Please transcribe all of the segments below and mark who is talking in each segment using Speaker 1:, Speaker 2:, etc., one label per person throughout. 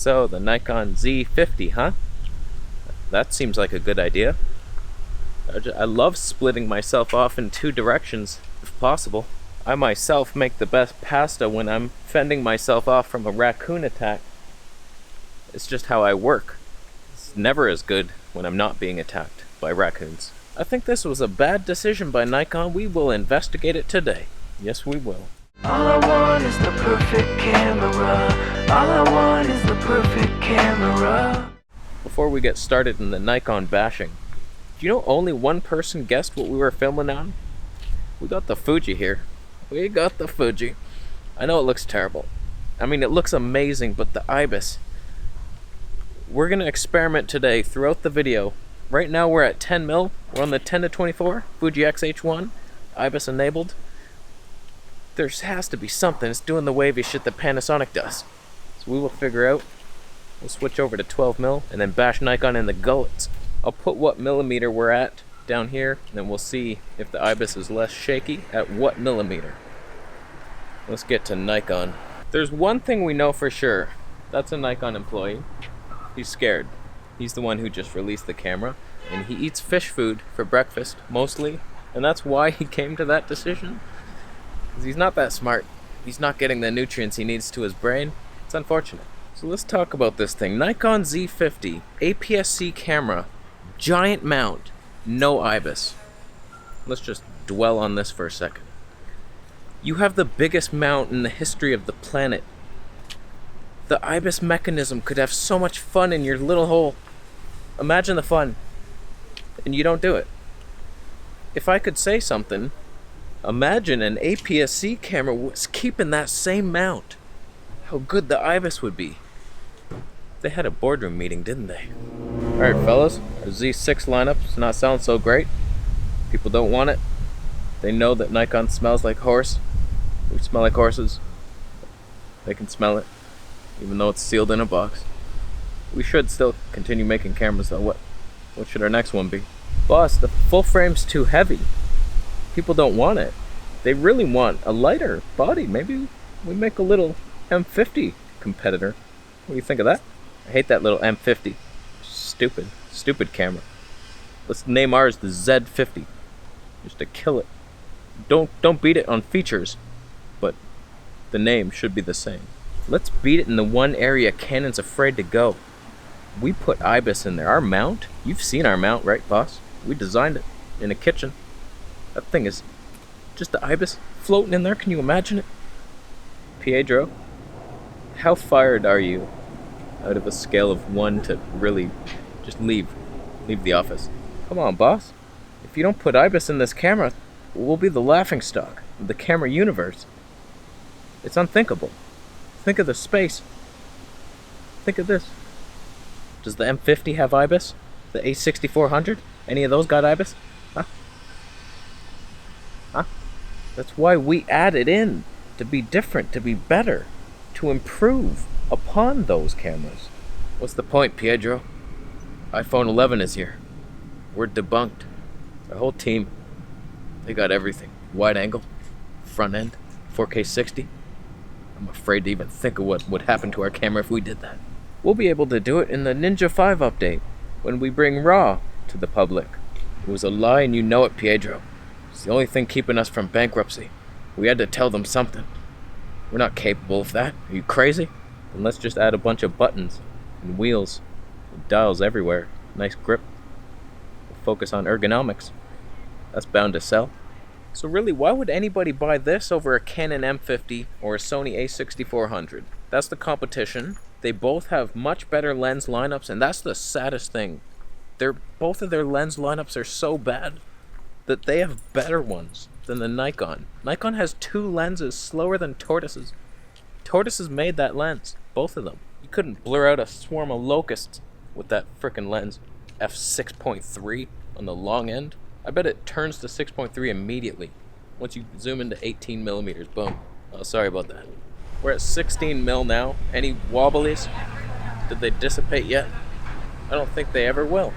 Speaker 1: So, the Nikon Z50, huh? That seems like a good idea. I love splitting myself off in two directions, if possible. I myself make the best pasta when I'm fending myself off from a raccoon attack. It's just how I work. It's never as good when I'm not being attacked by raccoons. I think this was a bad decision by Nikon. We will investigate it today. Yes, we will.
Speaker 2: All I want is the perfect camera. All I want is the perfect camera.
Speaker 1: Before we get started in the Nikon bashing, do you know only one person guessed what we were filming on? We got the Fuji here. We got the Fuji. I know it looks terrible. I mean, it looks amazing, but the ibis. We're gonna experiment today throughout the video. Right now we're at 10 mil. We're on the 10-24 Fuji X-H1, ibis enabled. There has to be something. It's doing the wavy shit that Panasonic does. So we will figure out. We'll switch over to 12 mil and then bash Nikon in the gullets. I'll put what millimeter we're at down here, and then we'll see if the ibis is less shaky at what millimeter. Let's get to Nikon. There's one thing we know for sure. That's a Nikon employee. He's scared. He's the one who just released the camera, and he eats fish food for breakfast, mostly, and that's why he came to that decision. Because he's not that smart. He's not getting the nutrients he needs to his brain. It's unfortunate. So let's talk about this thing. Nikon Z50, APS-C camera, giant mount, no ibis. Let's just dwell on this for a second. You have the biggest mount in the history of the planet. The ibis mechanism could have so much fun in your little hole. Imagine the fun. And you don't do it. If I could say something, imagine an APS-C camera was keeping that same mount. How good the ibis would be. They had a boardroom meeting, didn't they? Alright fellas, our Z6 lineup's not sounding so great. People don't want it. They know that Nikon smells like horse. We smell like horses. They can smell it, even though it's sealed in a box. We should still continue making cameras though. What should our next one be? Boss, the full frame's too heavy. People don't want it. They really want a lighter body. Maybe we make a little M50 competitor. What do you think of that? I hate that little M50. Stupid camera. Let's name ours the Z50, just to kill it. Don't beat it on features, but the name should be the same. Let's beat it in the one area Canon's afraid to go. We put ibis in there. Our mount, you've seen our mount, right, boss? We designed it in a kitchen. That thing is just the ibis floating in there. Can you imagine it? Pietro, how fired are you out of a scale of 1 to really just leave the office? Come on, boss. If you don't put ibis in this camera, we'll be the laughingstock of the camera universe. It's unthinkable. Think of the space. Think of this. Does the M50 have ibis? The A6400? Any of those got ibis? Huh? That's why we added in. To be different, to be better, to improve upon those cameras. What's the point, Pietro? iPhone 11 is here. We're debunked. Our whole team, they got everything. Wide angle, front end, 4K 60. I'm afraid to even think of what would happen to our camera if we did that. We'll be able to do it in the Ninja 5 update, when we bring RAW to the public. It was a lie and you know it, Pietro. It's the only thing keeping us from bankruptcy. We had to tell them something. We're not capable of that. Are you crazy? Then let's just add a bunch of buttons and wheels and dials everywhere. Nice grip. We'll focus on ergonomics. That's bound to sell. So really, why would anybody buy this over a Canon M50 or a Sony A6400? That's the competition. They both have much better lens lineups, and that's the saddest thing. Both of their lens lineups are so bad that they have better ones than the Nikon. Nikon has 2 lenses slower than tortoises. Tortoises made that lens, both of them. You couldn't blur out a swarm of locusts with that frickin' lens. f6.3 on the long end. I bet it turns to 6.3 immediately once you zoom into 18 millimeters. Boom. Oh, sorry about that. We're at 16 mil now. Any wobblies? Did they dissipate yet? I don't think they ever will.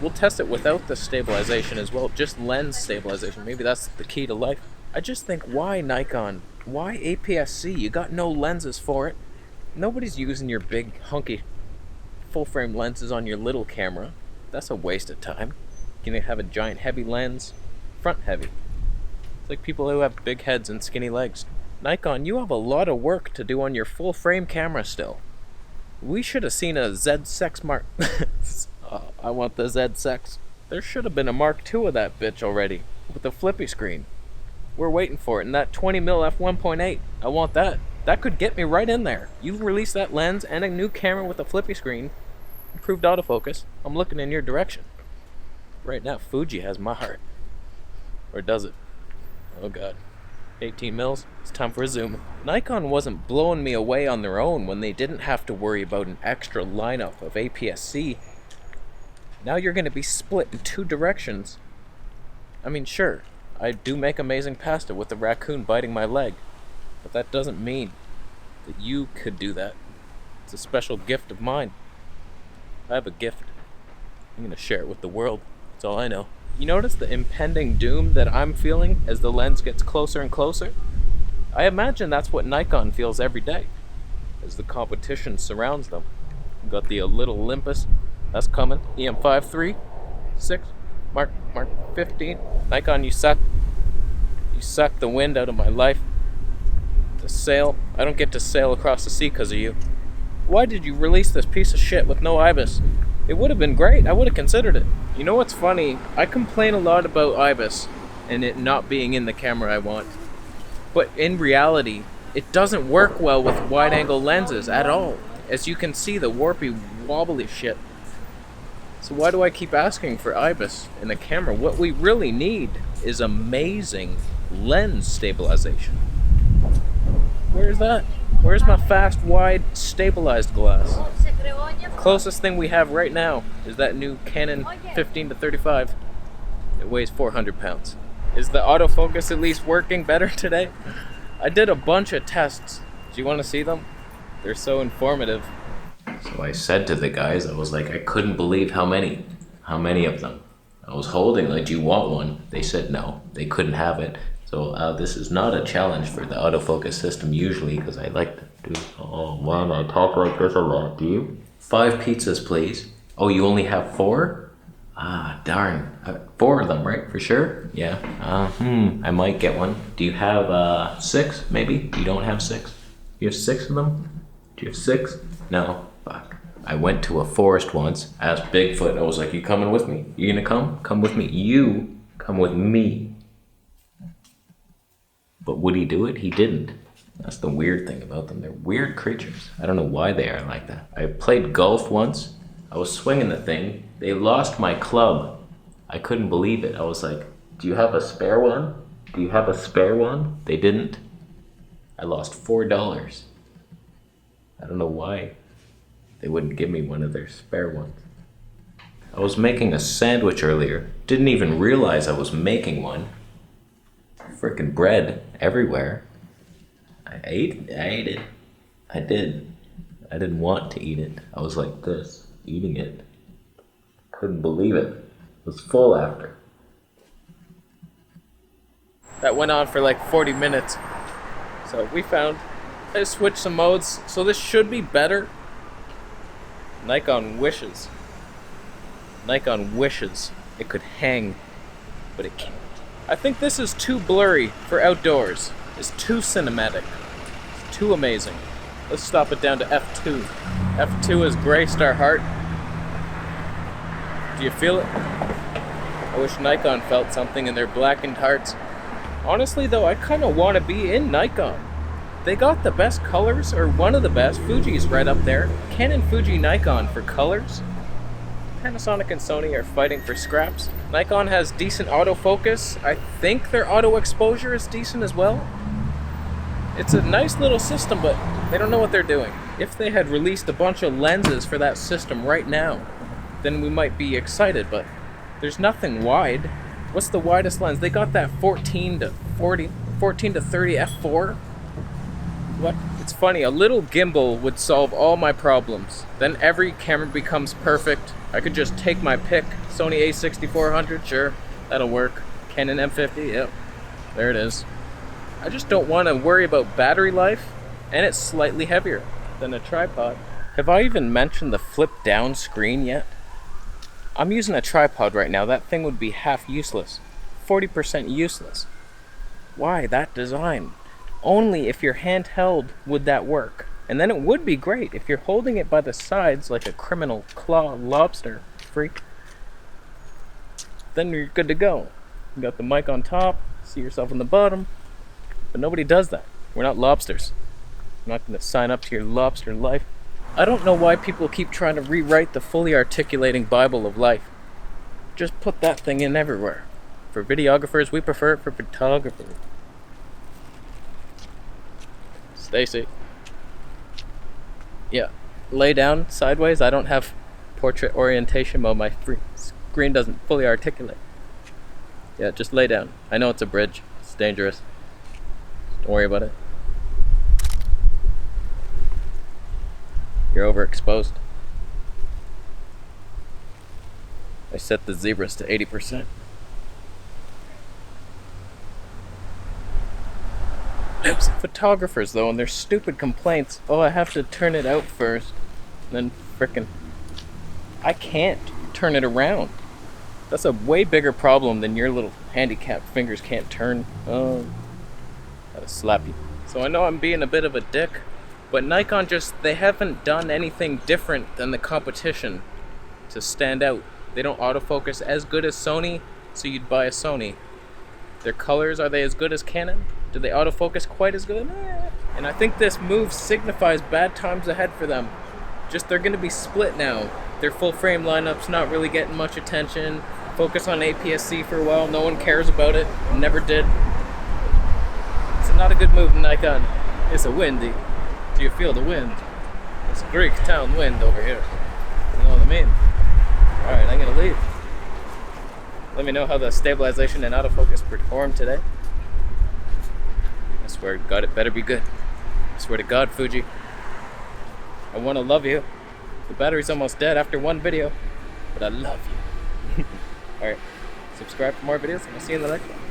Speaker 1: We'll test it without the stabilization as well, just lens stabilization. Maybe that's the key to life. I just think, why Nikon? Why APS-C? You got no lenses for it. Nobody's using your big, hunky, full-frame lenses on your little camera. That's a waste of time. You can have a giant heavy lens, front heavy. It's like people who have big heads and skinny legs. Nikon, you have a lot of work to do on your full-frame camera still. We should have seen a Z6 Mark. Oh, I want the Z6. There should have been a Mark II of that bitch already, with a flippy screen. We're waiting for it, and that 20mm f1.8. I want that. That could get me right in there. You release that lens and a new camera with a flippy screen, improved autofocus. I'm looking in your direction. Right now, Fuji has my heart. Or does it? Oh god. 18 mils, it's time for a zoom. Nikon wasn't blowing me away on their own when they didn't have to worry about an extra lineup of apsc. Now you're going to be split in two directions. I mean, sure, I do make amazing pasta with the raccoon biting my leg, but that doesn't mean that you could do that. It's a special gift of mine. I have a gift. I'm going to share it with the world. That's all I know. You notice the impending doom that I'm feeling as the lens gets closer and closer? I imagine that's what Nikon feels every day, as the competition surrounds them. We've got the little Olympus, that's coming, EM5 III, 6, Mark 15. Nikon, you suck. You suck the wind out of my life. To sail, I don't get to sail across the sea because of you. Why did you release this piece of shit with no ibis? It would have been great. I would have considered it. You know what's funny? I complain a lot about ibis and it not being in the camera I want. But in reality, it doesn't work well with wide-angle lenses at all. As you can see, the warpy, wobbly shit. So why do I keep asking for ibis in the camera? What we really need is amazing lens stabilization. Where's that? Where's my fast, wide, stabilized glass? Closest thing we have right now is that new Canon 15-35. It weighs 400 pounds. Is the autofocus at least working better today? I did a bunch of tests. Do you want to see them? They're so informative. So I said to the guys, I was like, I couldn't believe how many of them. I was holding, like, do you want one? They said no, they couldn't have it. So this is not a challenge for the autofocus system usually, because I like to do, oh man, I talk like this a lot, do you? 5 pizzas, please. Oh, you only have 4? Ah, darn. 4 of them, right? For sure? Yeah. I might get one. Do you have 6, maybe? You don't have 6? You have 6 of them? Do you have 6? No. Fuck. I went to a forest once, asked Bigfoot, I was like, you coming with me? You gonna come? Come with me. You come with me. But would he do it? He didn't. That's the weird thing about them. They're weird creatures. I don't know why they are like that. I played golf once. I was swinging the thing. They lost my club. I couldn't believe it. I was like, do you have a spare one? Do you have a spare one? They didn't. I lost $4. I don't know why they wouldn't give me one of their spare ones. I was making a sandwich earlier. Didn't even realize I was making one. Frickin' bread everywhere. I ate it. I did. I didn't want to eat it. I was like this, eating it. Couldn't believe it. It was full after. That went on for like 40 minutes. So we found, I switched some modes. So this should be better. Nikon wishes it could hang, but it can't. I think this is too blurry for outdoors. It's too cinematic. It's too amazing. Let's stop it down to f2. F2 has graced our heart. Do you feel it? I wish Nikon felt something in their blackened hearts. Honestly though, I kind of want to be in Nikon. They got the best colors, or one of the best. Fuji's right up there. Canon, Fuji, Nikon for colors. Panasonic and Sony are fighting for scraps. Nikon has decent autofocus. I think their auto exposure is decent as well. It's a nice little system, but they don't know what they're doing. If they had released a bunch of lenses for that system right now, then we might be excited, but there's nothing wide. What's the widest lens? They got that 14 to 30 f4. What? It's funny, a little gimbal would solve all my problems. Then every camera becomes perfect. I could just take my pick. Sony a6400, sure, that'll work. Canon M50, yep, there it is. I just don't want to worry about battery life, and it's slightly heavier. than a tripod. Have I even mentioned the flip down screen yet? I'm using a tripod right now. That thing would be half useless. 40% useless. Why that design? Only if you're handheld would that work. And then it would be great if you're holding it by the sides like a criminal claw lobster freak. Then you're good to go. You got the mic on top, see yourself on the bottom. But nobody does that. We're not lobsters. I'm not going to sign up to your lobster life. I don't know why people keep trying to rewrite the fully articulating Bible of life. Just put that thing in everywhere. For videographers, we prefer it for photographers. Stacy. Yeah, lay down sideways. I don't have portrait orientation mode. My screen doesn't fully articulate. Yeah, just lay down. I know it's a bridge. It's dangerous. Don't worry about it. You're overexposed. I set the zebras to 80%. Photographers though, and their stupid complaints. Oh, I have to turn it out first. And then frickin' I can't turn it around. That's a way bigger problem than your little handicapped fingers can't turn. Oh, gotta slap you. So I know I'm being a bit of a dick, but Nikon they haven't done anything different than the competition to stand out. They don't autofocus as good as Sony, so you'd buy a Sony. Their colors, are they as good as Canon? Do they autofocus quite as good? And I think this move signifies bad times ahead for them. Just they're going to be split now. Their full frame lineup's not really getting much attention. Focus on APS-C for a while. No one cares about it. Never did. It's not a good move, Nikon. It's a windy. Do you feel the wind? It's a Greek town wind over here. You know what I mean? Alright, I'm going to leave. Let me know how the stabilization and autofocus performed today. I swear to God, it better be good. I swear to God, Fuji. I want to love you. The battery's almost dead after one video, but I love you. Alright, subscribe for more videos, and I'll see you in the next one.